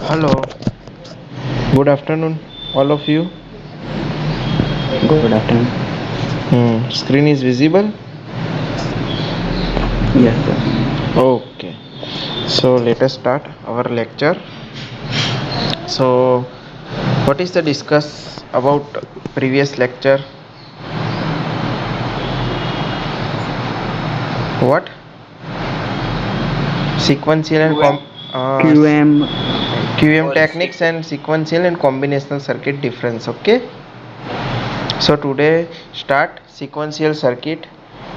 Hello, good afternoon, all of you. Good afternoon. Screen is visible? Yes, sir. Okay, so let us start our lecture. So, what is the discuss about previous lecture? What? Sequential and QM QM techniques and sequential and combinational circuit difference. Okay. So today start sequential circuit.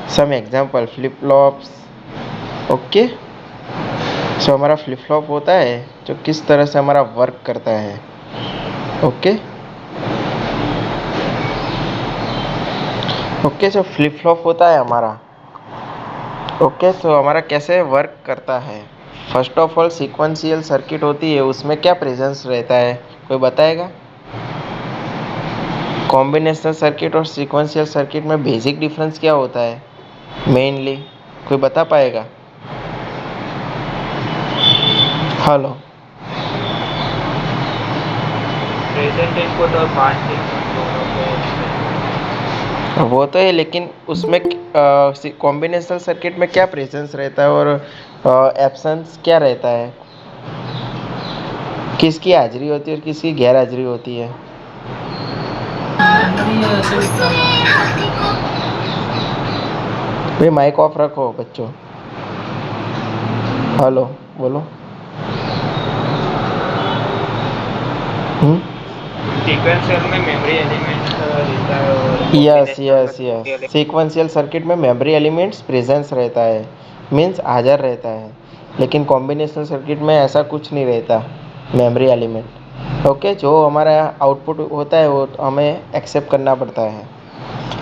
Some example flip flops. Okay. सो हमारा flip flop होता है जो किस तरह से हमारा work करता है. ओके ओके जो फ्लिप फ्लॉप होता है हमारा. ओके तो हमारा कैसे वर्क करता है. First of all sequential circuit होती है उसमें क्या प्रेजेंस रहता है कोई बताएगा. कॉम्बिनेशनल सर्किट और सीक्वेंशियल सर्किट में बेसिक डिफरेंस क्या होता है मेनली कोई बता पाएगा. हेलो. प्रेजेंट इनपुट और पास्ट इनपुट दोनों को वो तो है लेकिन उसमें कॉम्बिनेशनल सर्किट में क्या प्रेजेंस रहता है और एब्सेंस क्या रहता है. किसकी हाजिरी होती है और किसकी गैर हाजिरी होती है. भाई माइक ऑफ रखो बच्चों. हेलो बोलो. सीक्वेंशियल में मेमोरी एलिमेंट रहता है और यस कॉम्बिनेशनल में yes yes memory element sequential circuit में मेमोरी एलिमेंट्स प्रेजेंस रहता है मीन्स हाजिर रहता है. लेकिन कॉम्बिनेशनल सर्किट में ऐसा कुछ नहीं रहता मेमोरी एलिमेंट. ओके जो हमारा आउटपुट होता है वो हमें एक्सेप्ट करना पड़ता है.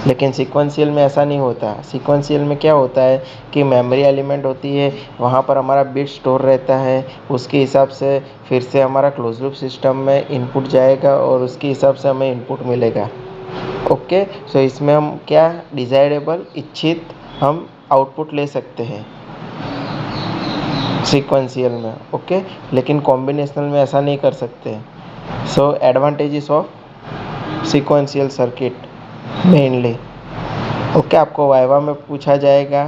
लेकिन सीक्वेंशियल में ऐसा नहीं होता. सीक्वेंशियल में क्या होता है कि मेमोरी एलिमेंट होती है वहाँ पर हमारा बिट स्टोर रहता है उसके हिसाब से फिर से हमारा क्लोज लूप सिस्टम में इनपुट जाएगा और उसके हिसाब से हमें इनपुट मिलेगा. ओके सो इसमें हम क्या डिजायरेबल इच्छित हम आउटपुट ले सकते हैं सीक्वेंशियल में. ओके लेकिन कॉम्बिनेशनल में ऐसा नहीं कर सकते. So advantages of sequential circuit mainly. Okay आपको वाइवा में पूछा जाएगा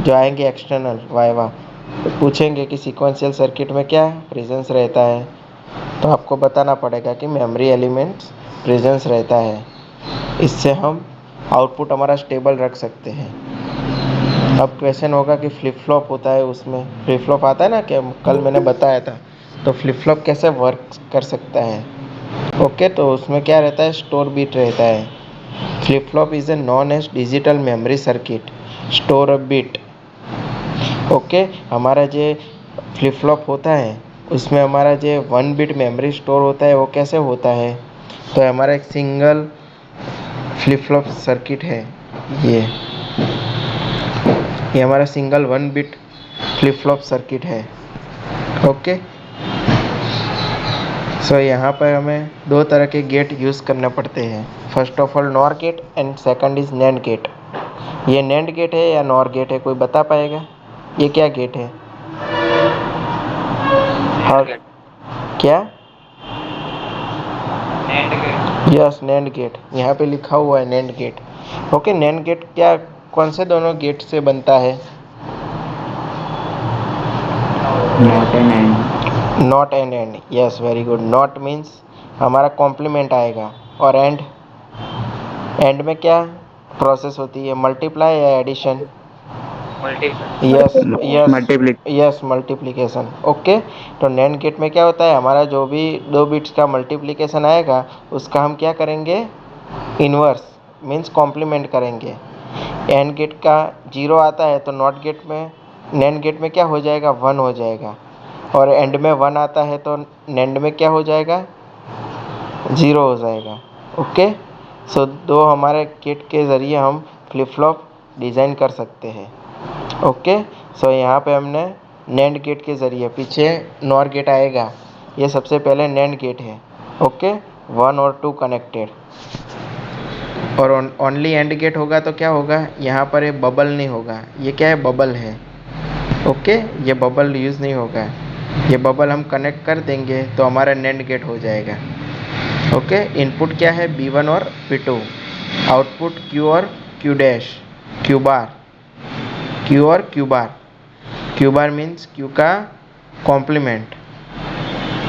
जो आएंगे एक्सटर्नल वाइवा तो पूछेंगे कि सीक्वेंशियल सर्किट में क्या प्रेजेंस रहता है तो आपको बताना पड़ेगा कि मेमोरी एलिमेंट्स प्रेजेंस रहता है. इससे हम आउटपुट हमारा स्टेबल रख सकते हैं. अब क्वेश्चन होगा कि फ्लिप फ्लॉप होता है उसमें फ्लिप फ्लॉप आता है ना कि कल मैंने बताया था. तो फ्लिप फ्लॉप कैसे वर्क कर सकता है. ओके तो उसमें क्या रहता है स्टोर बिट रहता है. Flip flop is a non edge digital memory circuit store a bit. Okay हमारा जो फ्लिप फ्लॉप होता है उसमें हमारा जो 1 बिट मेमोरी स्टोर होता है वो कैसे होता है. तो हमारा एक सिंगल फ्लिप फ्लॉप सर्किट है. ये ये हमारा single 1 bit flip flop circuit है. ओके सो यहाँ पर हमें दो तरह के गेट यूज़ करने पड़ते हैं. First of all NOR gate and second is NAND gate. ये नैंड गेट है या नॉर गेट है कोई बता पाएगा. ये क्या गेट है. नैंड और गेट क्या. NAND gate yes NAND gate यहाँ पे लिखा हुआ है NAND gate. Okay NAND gate क्या कौन से दोनों गेट से बनता है. not an and. Not and and. Yes very good. Not means हमारा कॉम्प्लीमेंट आएगा और एंड एंड में क्या प्रोसेस होती है मल्टीप्लाई या addition. Multiply yes yes Multiply. Yes multiplication. Okay तो नैंड गेट में क्या होता है हमारा जो भी दो बिट्स का मल्टीप्लिकेशन आएगा उसका हम क्या करेंगे इन्वर्स मीन्स कॉम्प्लीमेंट करेंगे. एंड गेट का 0 आता है तो नॉट गेट में नैंड गेट में क्या हो जाएगा 1 हो जाएगा. और एंड में 1 आता है तो नैंड में क्या हो जाएगा 0 हो जाएगा. ओके सो दो हमारे गेट के ज़रिए हम फ्लिप फ्लॉप डिज़ाइन कर सकते हैं. ओके सो यहाँ पे हमने नैंड गेट के ज़रिए पीछे नॉर गेट आएगा. ये सबसे पहले नैंड गेट है. ओके 1 और 2 कनेक्टेड और ओनली एंड गेट होगा तो क्या होगा यहाँ पर ये बबल नहीं होगा. ये क्या है बबल है. ओके ये बबल यूज़ नहीं होगा. ये बबल हम कनेक्ट कर देंगे तो हमारा NAND गेट हो जाएगा। ओके, इनपुट क्या है B1 और B2, आउटपुट Q और Q डैश, Q बार, Q और Q बार। Q बार मीन्स Q का कॉम्प्लीमेंट।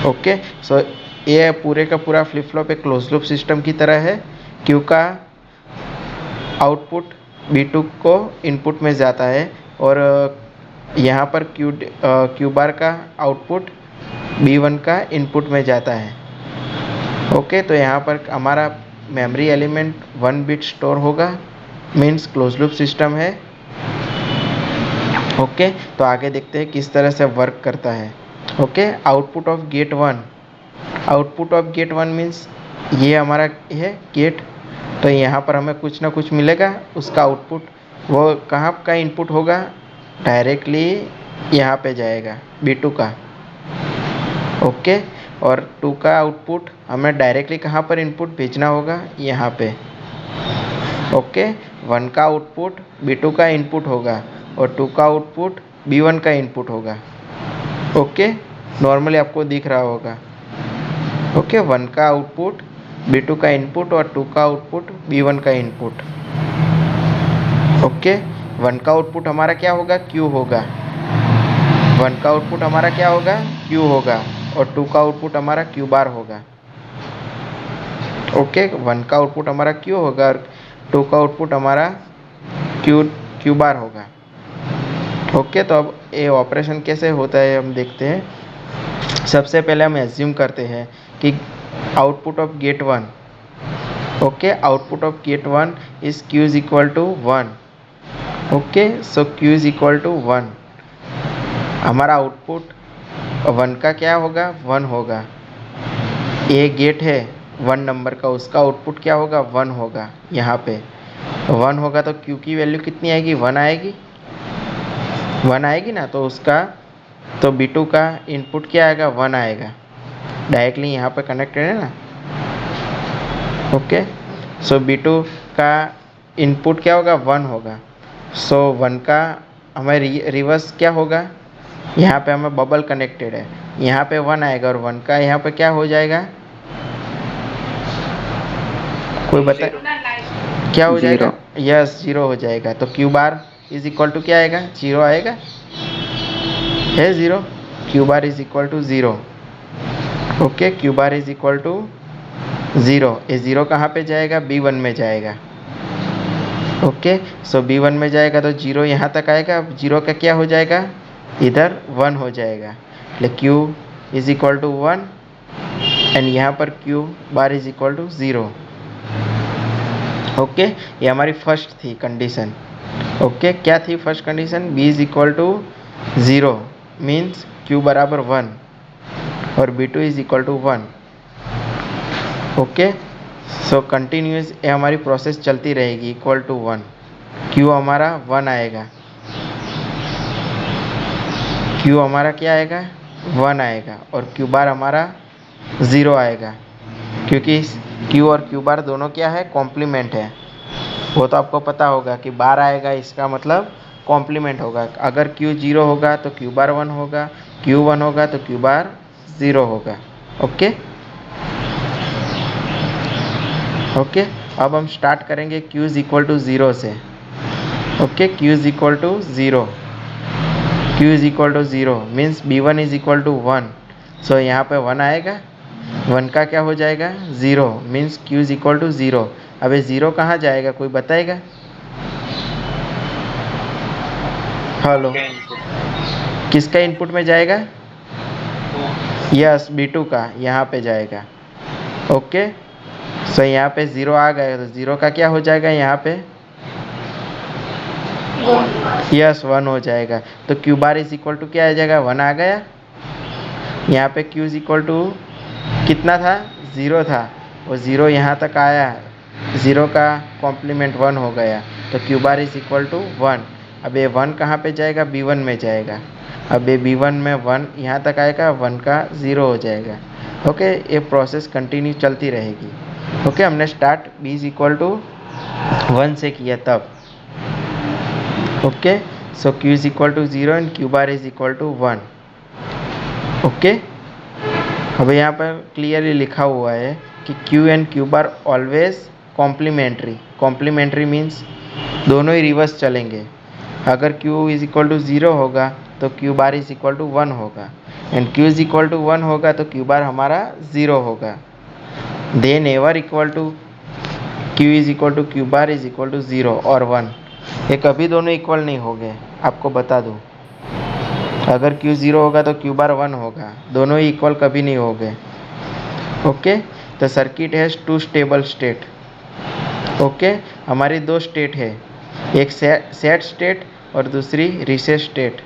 ओके, सो ये पूरे का पूरा फ्लिप फ्लॉप एक क्लोज लूप सिस्टम की तरह है। Q का आउटपुट B2 को इनपुट में जाता है और यहाँ पर Q बार का आउटपुट B1 का इनपुट में जाता है। ओके, तो यहाँ पर हमारा मेमोरी एलिमेंट 1 बिट स्टोर होगा, मीन्स क्लोज लूप सिस्टम है। ओके, तो आगे देखते हैं किस तरह से वर्क करता है। Okay, output of gate 1, output of gate 1 means ये हमारा है गेट, तो यहाँ पर हमें कुछ ना कुछ मिलेगा। उसका आउटपुट वो कहाँ का इनपुट होगा, डायरेक्टली यहाँ पे जाएगा B2 का। ओके, और 2 का आउटपुट हमें डायरेक्टली कहाँ पर इनपुट भेजना होगा, यहाँ पे। ओके, 1 का आउटपुट B2 का इनपुट होगा और 2 का आउटपुट B1 का इनपुट होगा। ओके, नॉर्मली आपको दिख रहा होगा। ओके, 1 का आउटपुट B2 का इनपुट और 2 का आउटपुट B1 का इनपुट। ओके, 1 का आउटपुट हमारा क्या होगा, Q होगा। 1 का आउटपुट हमारा क्या होगा, Q होगा और 2 का आउटपुट हमारा Q बार होगा। ओके, 1 का आउटपुट हमारा Q होगा और 2 का आउटपुट हमारा Q बार होगा। ओके, तो अब ये ऑपरेशन कैसे होता है हम देखते हैं। सबसे पहले हम एज्यूम करते हैं कि output of gate 1, okay, output of gate 1 is Q is equal to 1। Okay, so Q is equal to 1। हमारा आउटपुट 1 का क्या होगा, 1 होगा। ये गेट है 1 नंबर का, उसका आउटपुट क्या होगा, 1 होगा। यहाँ पे 1 होगा तो Q की वैल्यू कितनी आएगी, 1 आएगी, 1 आएगी ना। तो उसका तो B2 का इनपुट क्या आएगा, 1 आएगा, डायरेक्टली यहाँ पे कनेक्टेड है ना। ओके, सो B2 का इनपुट क्या होगा, 1 होगा। सो 1 का हमें रिवर्स क्या होगा, यहाँ पे हमें बबल कनेक्टेड है, यहाँ पे 1 आएगा और 1 का यहाँ पे क्या हो जाएगा, कोई बता क्या हो जाएगा, यस 0 हो जाएगा। तो Q bar is equal to क्या आएगा, 0 आएगा, है 0। Q bar is equal to 0। Okay, Q bar is equal to 0। ये 0 कहाँ पे जाएगा, B1 में जाएगा। ओके, सो B1 में जाएगा तो 0 यहाँ तक आएगा। 0 का क्या हो जाएगा, इधर 1 हो जाएगा, Q is equal to 1 and यहाँ पर Q bar is equal to 0। Okay, ये हमारी फर्स्ट थी कंडीशन। ओके, क्या थी first condition, B is equal to 0 means Q बराबर 1 और B2 is equal to 1। Okay, so continuous ये हमारी प्रोसेस चलती रहेगी इक्वल टू 1। Q हमारा 1 आएगा, Q हमारा क्या आएगा, 1 आएगा और Q बार हमारा 0 आएगा, क्योंकि Q और Q बार दोनों क्या है, कॉम्प्लीमेंट है। वो तो आपको पता होगा कि बार आएगा इसका मतलब कॉम्प्लीमेंट होगा। अगर Q 0 होगा तो Q बार 1 होगा, Q 1 होगा तो Q बार 0 होगा। ओके, ओके, अब हम स्टार्ट करेंगे Q इज इक्वल टू 0 से। Okay, Q is equal to 0, Q is equal to 0 means B1 is equal to 1। So यहाँ पे 1 आएगा, 1 का क्या हो जाएगा, 0 means Q is equal to 0। अब ये 0 कहाँ जाएगा, कोई बताएगा, हेलो, किसका इनपुट में जाएगा, यस B2 का, यहाँ पे जाएगा। ओके, सो यहाँ पे 0 आ गया तो 0 का क्या हो जाएगा, यहाँ पे यस 1 हो जाएगा। तो Q bar is equal to क्या आ जाएगा, 1 आ गया। यहाँ पे Q इज इक्वल टू कितना था, 0 था, और 0 यहाँ तक आया, 0 का कॉम्प्लीमेंट 1 हो गया, तो Q bar is equal to 1। अब ये 1 कहाँ पे जाएगा, B1 में जाएगा। अब ये B1 में 1 यहाँ तक आएगा, 1 का 0 हो जाएगा। ओके, ये प्रोसेस कंटिन्यू चलती रहेगी। ओके, हमने start B is equal to 1 से किया तब। Okay, so Q is equal to 0 and Q bar is equal to 1। Okay, अब यहाँ पर क्लियरली लिखा हुआ है कि Q and Q bar always complementary. Complementary means दोनों ही रिवर्स चलेंगे। अगर Q इज इक्वल टू 0 होगा तो Q bar is equal to 1 होगा, and Q is equal to 1 होगा तो Q बार हमारा 0 होगा। They never equal to Q is equal to Q bar is equal to 0 और 1। ये कभी दोनों इक्वल नहीं होंगे, आपको बता दूँ। अगर Q 0 होगा तो Q बार 1 होगा, दोनों ही इक्वल कभी नहीं होंगे। Okay, the circuit has two stable state. Okay, हमारी दो स्टेट है, एक सेट स्टेट और दूसरी reset state.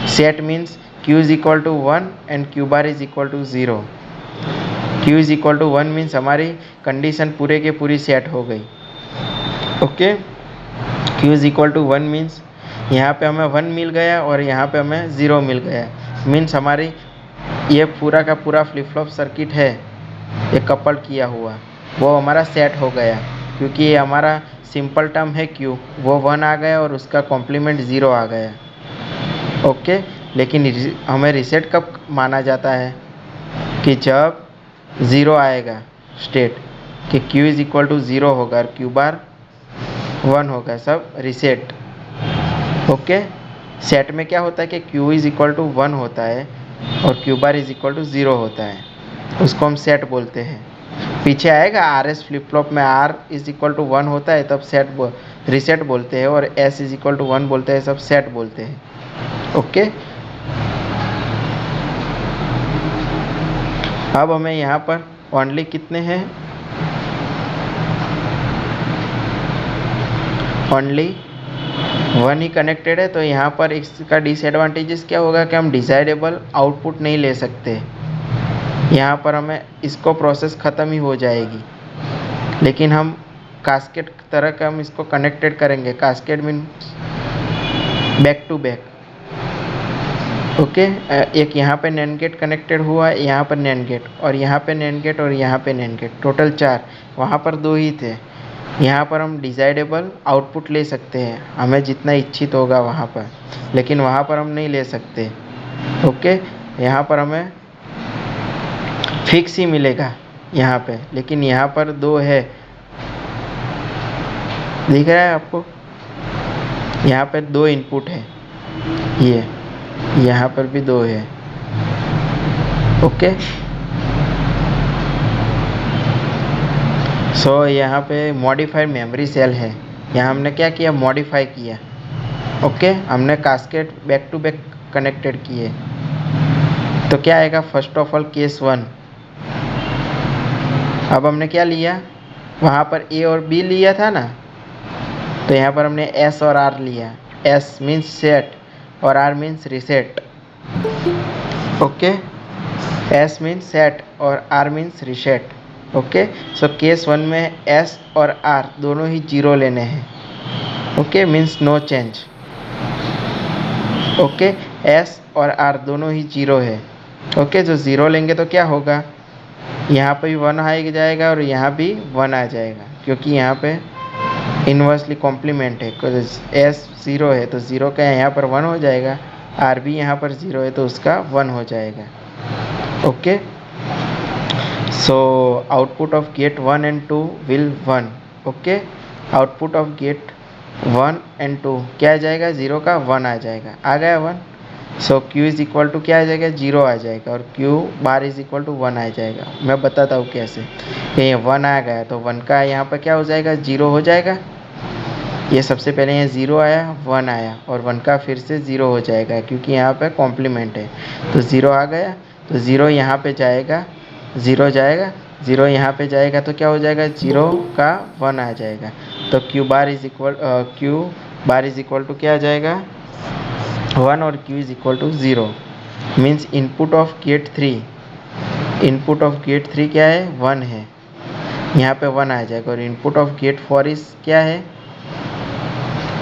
Set means Q is equal to 1 and Q bar is equal to 0। Q is equal to 1 means हमारी कंडीशन पूरे के पूरी सेट हो गई। Okay, Q is equal to 1 means यहाँ पे हमें 1 मिल गया और यहाँ पे हमें 0 मिल गया। मीन्स हमारी ये पूरा का पूरा फ्लिप फ्लॉप सर्किट है, ये कपल किया हुआ, वो हमारा सेट हो गया, क्योंकि ये हमारा सिंपल टर्म है Q, वो 1 आ गया और उसका कॉम्प्लीमेंट 0 आ गया। ओके, लेकिन हमें रीसेट कब माना जाता है कि जब 0 आएगा स्टेट, कि Q इज इक्वल टू 0 होगा और Q बार 1 होगा, सब रीसेट। ओके, सेट में क्या होता है कि Q इज इक्वल टू 1 होता है और Q bar is equal to 0 होता है, उसको हम सेट बोलते हैं। पीछे आएगा RS फ्लिप फ्लॉप में R इज इक्वल टू 1 होता है तब रीसेट बोलते हैं, और S इज इक्वल टू 1 बोलते हैं, सब सेट बोलते हैं। ओके, अब हमें यहाँ पर ओनली कितने हैं, ओनली 1 ही कनेक्टेड है, तो यहाँ पर इसका डिसएडवांटेजेस क्या होगा कि हम डिजायरेबल आउटपुट नहीं ले सकते। यहाँ पर हमें इसको प्रोसेस ख़त्म ही हो जाएगी, लेकिन हम कास्केड तरह का हम इसको कनेक्टेड करेंगे। Cascade means back to back. Okay, एक यहाँ पे नैंड गेट कनेक्टेड हुआ है, यहाँ पर नैंड गेट, और यहाँ पे नैंड गेट और यहाँ पे नैंड गेट, टोटल 4। वहाँ पर 2 ही थे। यहाँ पर हम डिजायरेबल आउटपुट ले सकते हैं, हमें जितना इच्छित होगा वहाँ पर, लेकिन वहाँ पर हम नहीं ले सकते। ओके, यहाँ पर हमें फिक्स ही मिलेगा यहाँ पे, लेकिन यहाँ पर 2 है, दिख रहा है आपको, यहाँ पे 2 इनपुट है, ये यहाँ पर भी 2 है। ओके, सो यहाँ पे मॉडिफाइड मेमोरी सेल है, यहाँ हमने क्या किया, मॉडिफाई किया। ओके, हमने cascade back to back connected किए, तो क्या आएगा, फर्स्ट ऑफ ऑल केस 1। अब हमने क्या लिया, वहाँ पर A और B लिया था ना, तो यहाँ पर हमने S और R लिया। S मीन्स सेट और R means reset. Okay, S means set और R means reset. Okay, so case 1 में S और R दोनों ही 0 लेने हैं। Okay, means no change. Okay, S और R दोनों ही 0 है। ओके, जो 0 लेंगे तो क्या होगा, यहाँ पे भी 1 आ जाएगा और यहाँ भी 1 आ जाएगा, क्योंकि यहाँ पे इन्वर्सली कॉम्प्लीमेंट है। S 0 है तो 0 का यहाँ पर 1 हो जाएगा, R भी यहाँ पर 0 है तो उसका 1 हो जाएगा। Okay, so output of gate 1 and 2 will 1। Okay, output of gate 1 and 2 क्या आ जाएगा, 0 का 1 आ जाएगा, आ गया 1। So Q is equal to क्या आ जाएगा, 0 आ जाएगा, और Q bar is equal to 1 आ जाएगा। मैं बताता हूँ कैसे, कि ये 1 आ गया तो 1 का यहाँ पर क्या हो जाएगा, 0 हो जाएगा। ये सबसे पहले यहाँ 0 आया, 1 आया, और 1 का फिर से 0 हो जाएगा, क्योंकि यहाँ पे कॉम्प्लीमेंट है, तो 0 आ गया, तो 0 यहाँ पे जाएगा, 0 जाएगा, 0 यहाँ पे जाएगा, तो क्या हो जाएगा, 0 का 1 आ जाएगा। तो Q bar is equal to क्या आ जाएगा, 1, और Q is equal to 0। Means input of gate 3, input of gate 3 क्या है, 1 है, यहाँ पे 1 आ जाएगा, और इनपुट ऑफ गेट 4 इस क्या है,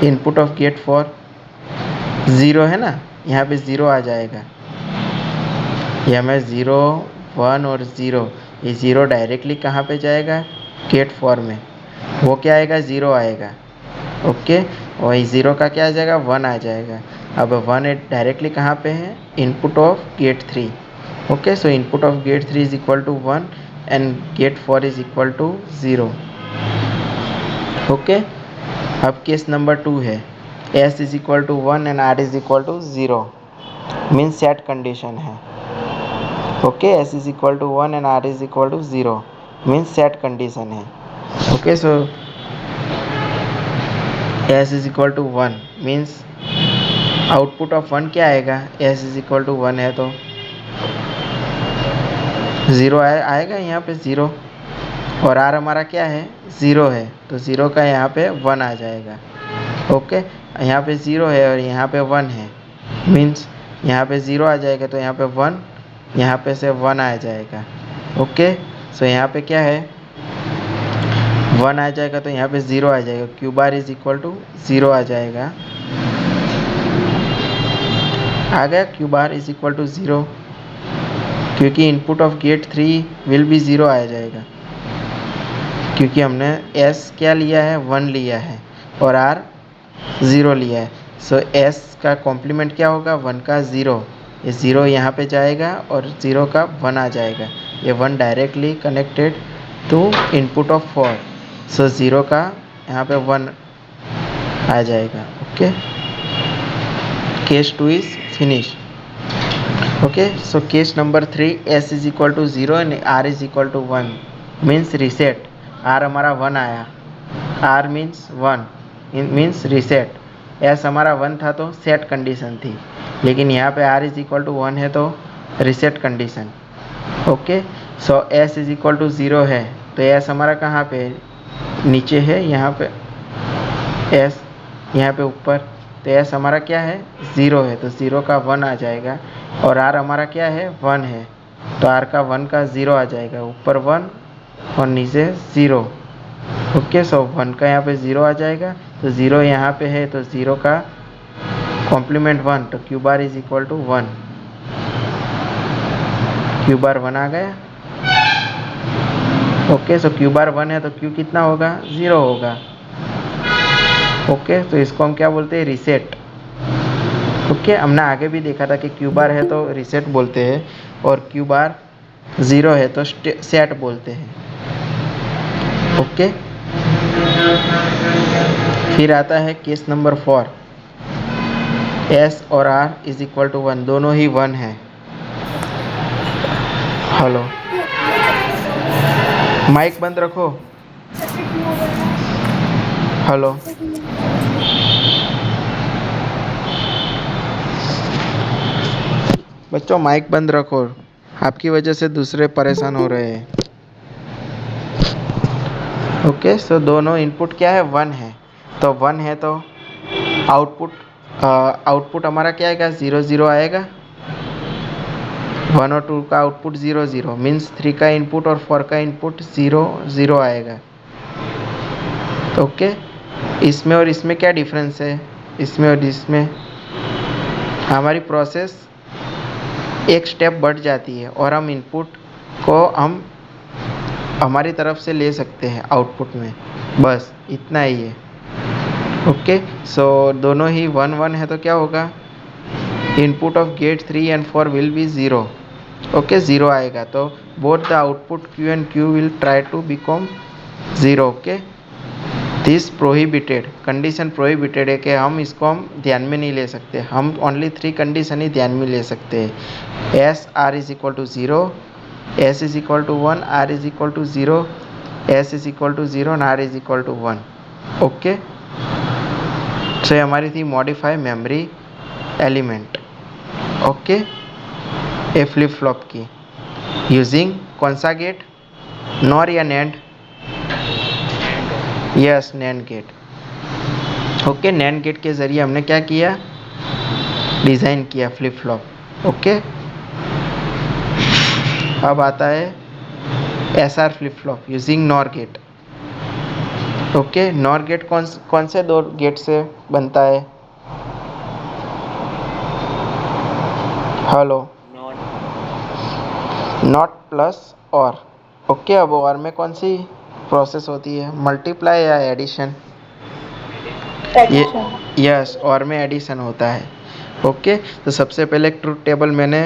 इनपुट ऑफ गेट 4 0 है ना, यहाँ पे 0 आ जाएगा। यहाँ में 0, 1 और 0, ये 0 डायरेक्टली कहाँ पे जाएगा, गेट 4 में, वो क्या आएगा, 0 आएगा। ओके, वही 0 का क्या आ जाएगा, 1 आ जाएगा। अब 1 डायरेक्टली कहाँ पे है, input of gate 3, Okay, so input of gate 3 is equal to 1 and gate 4 is equal to 0. Okay, अब केस नंबर 2 है, s is equal to 1 and r is equal to 0, means set condition है. Okay, s is equal to 1 and r is equal to 0 means set condition है. Okay, so s is equal to 1 मीन्स output of 1 क्या आएगा, s is equal to 1 है तो 0 आएगा यहाँ पे 0, और r हमारा क्या है 0 है तो 0 का यहाँ पे 1 आ जाएगा. ओके, यहाँ पे 0 है और यहाँ पे 1 है, मीन्स यहाँ पे 0 आ जाएगा तो यहाँ पे 1, यहाँ पे से 1 आ जाएगा. ओके, सो यहाँ पे क्या है 1 आ जाएगा तो यहाँ पे 0 आ जाएगा, Q bar is equal to 0 आ जाएगा. आ गया Q bar is equal to 0, क्योंकि input of gate 3 will be 0 आ जाएगा, क्योंकि हमने s क्या लिया है 1 लिया है और r 0 लिया है. सो s का कॉम्प्लीमेंट क्या होगा 1 का 0, ये 0 यहाँ पे जाएगा और 0 का 1 आ जाएगा, ये 1 directly connected to input of 4, so 0 का यहाँ पे 1 आ जाएगा. Okay, case 2 is finish. Okay, so case number 3, s is equal to 0 and r is equal to 1 means reset. r हमारा 1 आया, r means 1 means reset. s हमारा 1 था तो सेट कंडीशन थी, लेकिन यहाँ पे r इज इक्वल टू 1 है तो reset condition. Okay, so s is equal to 0 है तो s हमारा कहाँ पे नीचे है, यहाँ पे s यहाँ पे ऊपर, तो s हमारा क्या है 0 है तो 0 का 1 आ जाएगा, और r हमारा क्या है 1 है तो r का 1 का 0 आ जाएगा, ऊपर 1 और नीचे 0. ओके, सो 1 का यहाँ पे 0 आ जाएगा तो 0 यहाँ पे है तो 0 का कॉम्प्लीमेंट 1, तो Q bar is equal to 1, Q bar 1 आ गया. ओके, सो क्यू बार 1 है तो क्यू कितना होगा 0 होगा. ओके, तो इसको हम क्या बोलते हैं रीसेट. ओके, हमने आगे भी देखा था कि क्यू बार है तो रीसेट बोलते हैं और क्यू बार 0 है तो सेट बोलते हैं. ओके, फिर आता है केस नंबर 4, s और r इज इक्वल टू 1, दोनों ही 1 है. हेलो, माइक बंद रखो. हेलो, बच्चों माइक बंद रखो, आपकी वजह से दूसरे परेशान हो रहे हैं. ओके, सो दोनों इनपुट क्या है 1 है, तो 1 है तो आउटपुट हमारा क्या आएगा 0 0 आएगा. 1 और 2 का आउटपुट 0 0 मीन्स 3 का इनपुट और 4 का इनपुट 0 0 आएगा. ओके, इसमें और इसमें क्या डिफरेंस है, इसमें और इसमें हमारी प्रोसेस एक स्टेप बढ़ जाती है और हम इनपुट को हम हमारी तरफ से ले सकते हैं आउटपुट में, बस इतना ही है. ओके, सो दोनों ही 1 1 है तो क्या होगा input of gate 3 and 4 will be 0. Okay, 0 आएगा तो both the output q and q will try to become 0. Okay, this prohibited condition prohibited है कि हम इसको हम ध्यान में नहीं ले सकते, हम ओनली 3 कंडीशन ही ध्यान में ले सकते हैं. s r is equal to 0, s is equal to 1, r is equal to 0, s is equal to 0 and r is equal to 1. Okay, so हमारी थी modify memory element. Okay, a flip flop की using कौन सा gate, nor या nand, yes NAND gate. Okay, NAND gate के ज़रिए हमने क्या किया डिज़ाइन किया फ्लिप फ्लॉप. ओके, अब आता है SR flip flop using nor gate. Okay, nor gate कौन से दो गेट से बनता है, hello, not plus or. Okay, अब और में कौन सी प्रोसेस होती है मल्टीप्लाई या एडिशन, ये यस और में एडिशन होता है. ओके, तो सबसे पहले एक ट्रूथ टेबल मैंने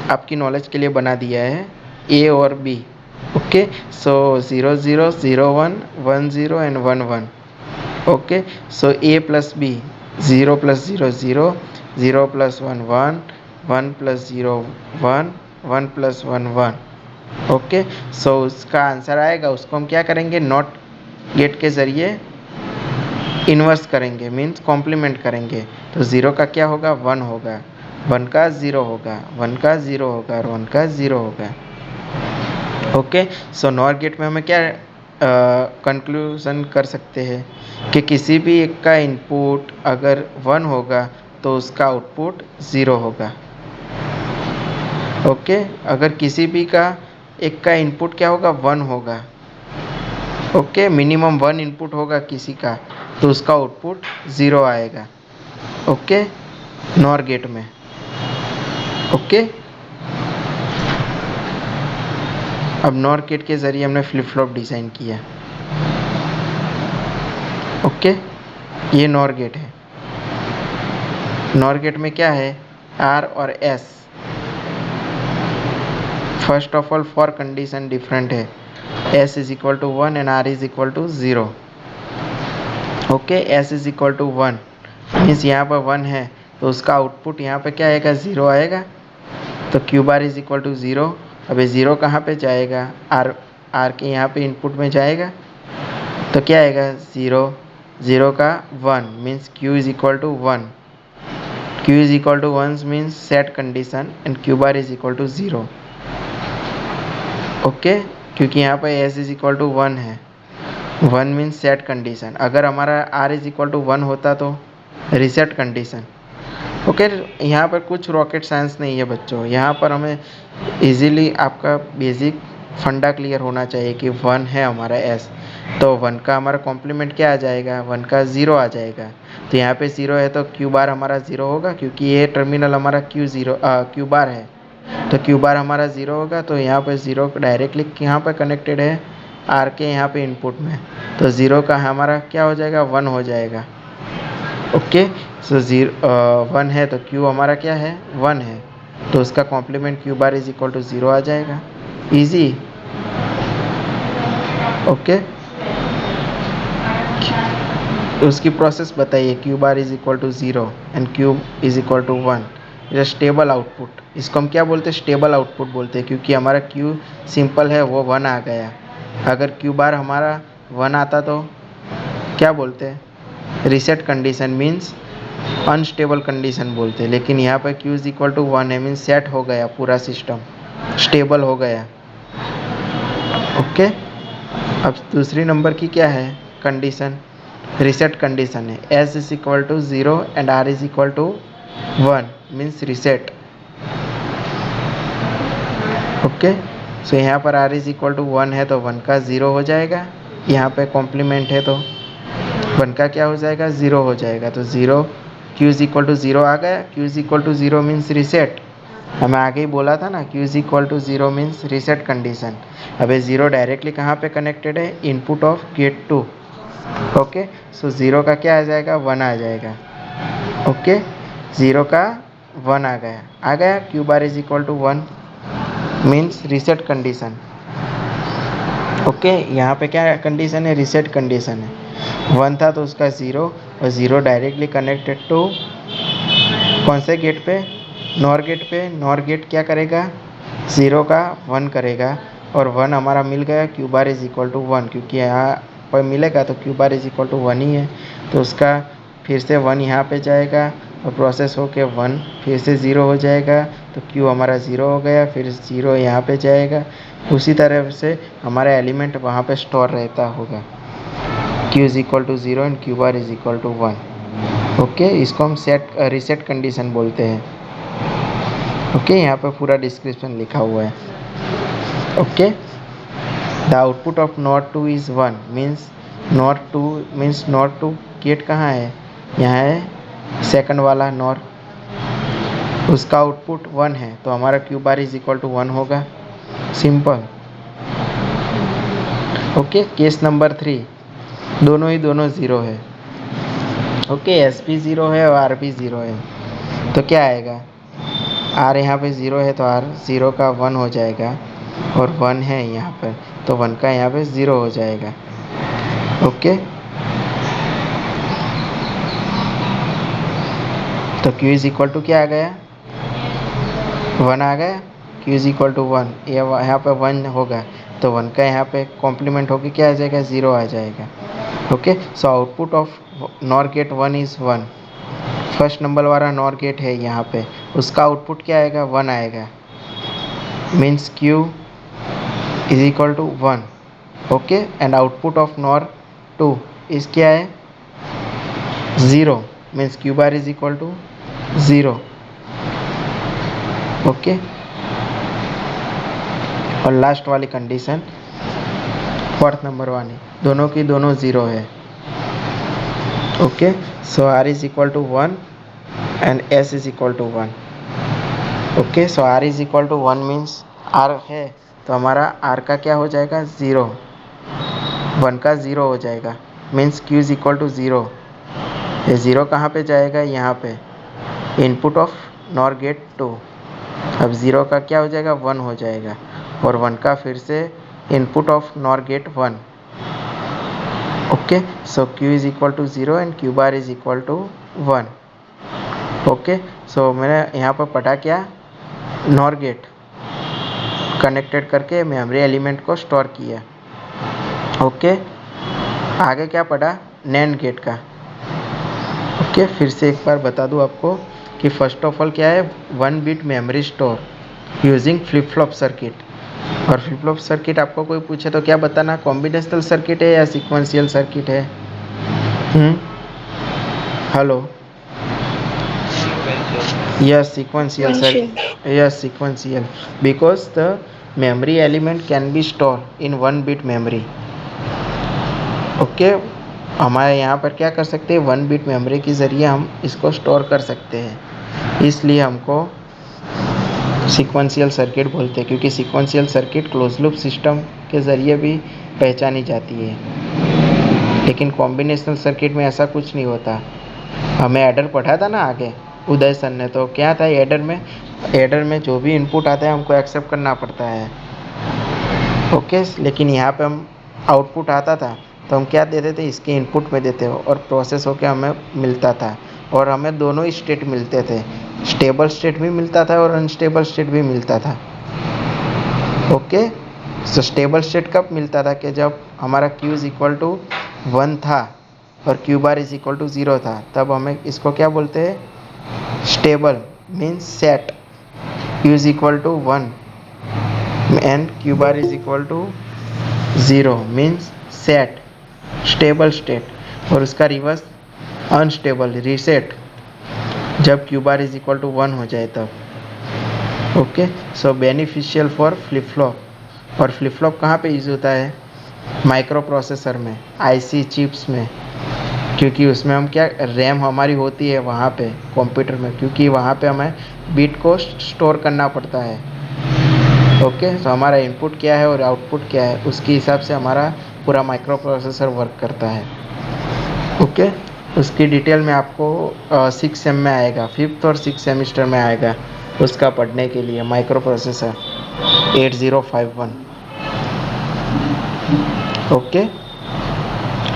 आपकी नॉलेज के लिए बना दिया है, ए और B. Okay, so 0 0 0 1 1 0 and 1 1। Okay, so A plus B, 0 plus 0 0, 0 plus 1 1, 1 plus 0 1, 1 plus 1 1। Okay, so उसका आंसर आएगा, उसको हम क्या करेंगे, नॉट गेट के ज़रिए इन्वर्स करेंगे, मीन्स कॉम्प्लीमेंट करेंगे। तो 0 का क्या होगा, 1 होगा, 1 का 0 होगा, 1 का 0 होगा और 1 का 0 होगा। ओके, सो नॉर गेट में हमें क्या कंक्लूजन कर सकते हैं कि किसी भी एक का इनपुट अगर 1 होगा तो उसका आउटपुट 0 होगा। ओके, अगर किसी भी का एक का इनपुट क्या होगा, 1 होगा। ओके, मिनिमम 1 इनपुट होगा किसी का, तो उसका आउटपुट 0 आएगा। ओके, नॉर गेट में। ओके, अब नॉर गेट के ज़रिए हमने फ्लिप फ्लॉप डिज़ाइन किया। ओके, ये नॉर गेट है। नॉर गेट में क्या है, आर और S. First of all four condition different है, S is equal to 1 and R is equal to 0। Okay, S is equal to 1 means यहाँ पर 1 है तो उसका आउटपुट यहाँ पे क्या आएगा, 0 आएगा। तो Q bar is equal to 0। अब ये 0 कहाँ पे जाएगा, आर के यहाँ पे इनपुट में जाएगा, तो क्या आएगा, 0 0 का 1 मीन्स Q is equal to 1। Q is equal to 1 मीन्स set condition and Q bar is equal to 0। Okay, क्योंकि यहाँ पे एस इज इक्वल टू 1 है, 1 मीन्स सेट कंडीशन। अगर हमारा आर इज इक्वल टू 1 होता तो रीसेट कंडीशन। ओके, यहाँ पर कुछ रॉकेट साइंस नहीं है बच्चों, यहाँ पर हमें इजीली आपका बेसिक फंडा क्लियर होना चाहिए कि 1 है हमारा एस, तो 1 का हमारा कॉम्प्लीमेंट क्या आ जाएगा, 1 का 0 आ जाएगा। तो यहाँ पे 0 है तो क्यू बार हमारा 0 होगा, क्योंकि ये टर्मिनल हमारा क्यू बार है, तो क्यू बार हमारा 0 होगा। तो यहाँ पे 0 डायरेक्टली यहाँ पर कनेक्टेड है आर के यहाँ पे इनपुट में, तो 0 का हमारा क्या हो जाएगा, 1 हो जाएगा। ओके, सो 1 है तो क्यू हमारा क्या है, 1 है, तो उसका complement Q bar is equal to 0 आ जाएगा। इजी। ओके, तो उसकी प्रोसेस बताइए, Q bar is equal to 0 and Q is equal to 1। ये स्टेबल आउटपुट, इसको हम क्या बोलते हैं, स्टेबल आउटपुट बोलते हैं, क्योंकि हमारा क्यू सिंपल है वो 1 आ गया। अगर क्यू बार हमारा 1 आता तो क्या बोलते हैं, reset condition means unstable condition बोलते हैं। लेकिन यहाँ पर क्यू इज इक्वल टू 1 है मीन्स सेट हो गया, पूरा सिस्टम स्टेबल हो गया। ओके, अब दूसरी नंबर की क्या है कंडीशन, रीसेट कंडीशन है, S is equal to 0 and R is equal to 1 means reset. Okay, so यहाँ पर आर इज इक्वल टू 1 है तो 1 का 0 हो जाएगा, यहाँ पे कॉम्प्लीमेंट है तो 1 का क्या हो जाएगा, 0 हो जाएगा। तो 0 क्यू इज इक्वल टू 0 आ गया, Q is equal to 0 means reset. हमें आगे ही बोला था ना, Q is equal to 0 means reset condition. अब ये 0 डायरेक्टली कहाँ पे कनेक्टेड है, input of gate 2। Okay, so 0 का क्या आ जाएगा, 1 आ जाएगा। ओके, 0 का 1 आ गया, Q bar is equal to 1 means reset condition. Okay, यहाँ पे क्या कंडीशन है, रीसेट कंडीशन है। 1 था तो उसका 0 और 0 डायरेक्टली कनेक्टेड टू कौन से गेट पे, नॉर गेट पे। नॉर गेट क्या करेगा, 0 का 1 करेगा और 1 हमारा मिल गया, Q bar is equal to 1, क्योंकि यहाँ पर मिलेगा तो Q bar is equal to 1 ही है, तो उसका फिर से 1 यहाँ पे जाएगा और प्रोसेस हो के 1 फिर से 0 हो जाएगा, तो क्यू हमारा 0 हो गया, फिर 0 यहाँ पे जाएगा। उसी तरह से हमारा एलिमेंट वहाँ पे स्टोर रहता होगा, Q is equal to 0 and Q bar is equal to 1। Okay, इसको हम रीसेट कंडीशन बोलते हैं। ओके, यहाँ पर पूरा डिस्क्रिप्शन लिखा हुआ है। Okay, the output of not 2 is 1 means not 2 gate कहाँ है, यहाँ है सेकंड वाला नॉर, उसका आउटपुट 1 है तो हमारा Q bar is equal to 1 होगा, सिंपल। ओके, केस नंबर 3, दोनों 0 है। ओके, एस भी 0 है और आर भी 0 है, तो क्या आएगा, आर यहाँ पे 0 है तो आर 0 का 1 हो जाएगा, और 1 है यहाँ पर तो 1 का यहाँ पे 0 हो जाएगा। ओके, तो Q इज इक्वल टू क्या आ गया, 1 आ गया। Q इज इक्वल टू 1, यहाँ पे 1 होगा तो 1 का यहाँ पे कॉम्प्लीमेंट होकर क्या आ जाएगा, 0 आ जाएगा। Okay, so output of nor gate 1 is 1। First number वाला नॉर गेट है यहाँ पे, उसका आउटपुट क्या आएगा, 1 आएगा। Means Q is equal to 1। Okay, and output of nor 2 is क्या है, 0। Means Q bar is equal to 0। Okay, और लास्ट वाली कंडीशन फोर्थ नंबर वाली, दोनों की दोनों 0 है। Okay, so R is equal to 1 and S is equal to 1। Okay, so R is equal to 1 means R है तो हमारा R का क्या हो जाएगा, 0। 1 का 0 हो जाएगा, means Q is equal to 0। ये 0 कहाँ पे जाएगा, यहाँ पे इनपुट ऑफ नॉर गेट 2। अब 0 का क्या हो जाएगा, 1 हो जाएगा, और 1 का फिर से input of nor gate 1। Okay, so Q is equal to 0 and Q bar is equal to 1। Okay, so मैंने यहाँ पर पढ़ा क्या, नॉर गेट कनेक्टेड करके मेमोरी एलिमेंट को स्टोर किया। ओके, आगे क्या पढ़ा, नैंड गेट का। ओके, फिर से एक बार बता दूँ आपको कि फर्स्ट ऑफ ऑल क्या है, 1 bit memory store using flip flop circuit. और फ्लिप फ्लॉप सर्किट आपको कोई पूछे तो क्या बताना, कॉम्बिनेशनल सर्किट है या सीक्वेंशियल सर्किट है। Hello, yes sequential circuit, yes sequential, because the memory element can be stored in 1 bit memory। Okay, हमारे यहाँ पर क्या कर सकते हैं, 1 बिट मेमोरी के ज़रिए हम इसको स्टोर कर सकते हैं, इसलिए हमको सीक्वेंशियल सर्किट बोलते हैं, क्योंकि sequential circuit close loop system के ज़रिए भी पहचानी जाती है। लेकिन कॉम्बिनेशनल सर्किट में ऐसा कुछ नहीं होता। हमें एडर पढ़ा था ना आगे उदय सर ने, तो क्या था एडर में जो भी इनपुट आता है हमको एक्सेप्ट करना पड़ता है। ओके, लेकिन यहाँ पे हम आउटपुट आता था तो हम क्या देते थे, इसके इनपुट में देते हो और प्रोसेस होके हमें मिलता था, और हमें दोनों ही स्टेट मिलते थे, स्टेबल स्टेट भी मिलता था और अनस्टेबल स्टेट भी मिलता था। ओके, सो स्टेबल स्टेट कब मिलता था, कि जब हमारा Q इज इक्वल टू 1 था और Q bar is equal to 0 था, तब हमें इसको क्या बोलते हैं, stable. Means set Q is equal to 1 and Q bar is equal to 0 means set stable state, और उसका रिवर्स अनस्टेबल रीसेट, जब Q bar is equal to 1 हो जाए तब। Okay, so beneficial for flip flop. और flip flop कहाँ पे use होता है, माइक्रो प्रोसेसर में, आईसी चिप्स में, क्योंकि उसमें हम क्या, रैम हमारी होती है वहाँ पे कंप्यूटर में, क्योंकि वहाँ पे हमें बिट को स्टोर करना पड़ता है। ओके, तो हमारा इनपुट क्या है और आउटपुट क्या है, उसके हिसाब से हमारा पूरा माइक्रो प्रोसेसर वर्क करता है। ओके, उसकी डिटेल में आपको 6 सेम में आएगा, 5th और 6th सेमिस्टर में आएगा उसका पढ़ने के लिए, microprocessor 8051। Okay,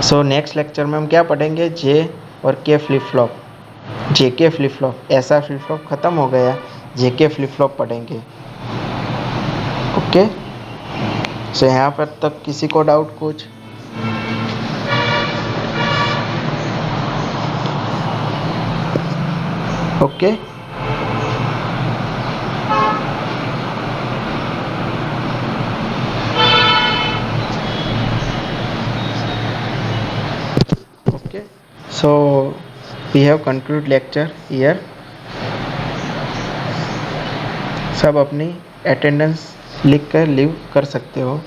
so next lecture में हम क्या पढ़ेंगे, जे और K flip flop, JK flip flop. ऐसा फ्लिप फ्लॉप ख़त्म हो गया, जेके फ्लिप फ्लॉप पढ़ेंगे। ओके, सो यहाँ पर तक किसी को डाउट कुछ, okay. Okay, so we have conclude lecture here. सब अपनी अटेंडेंस लिख कर लीव कर सकते हो।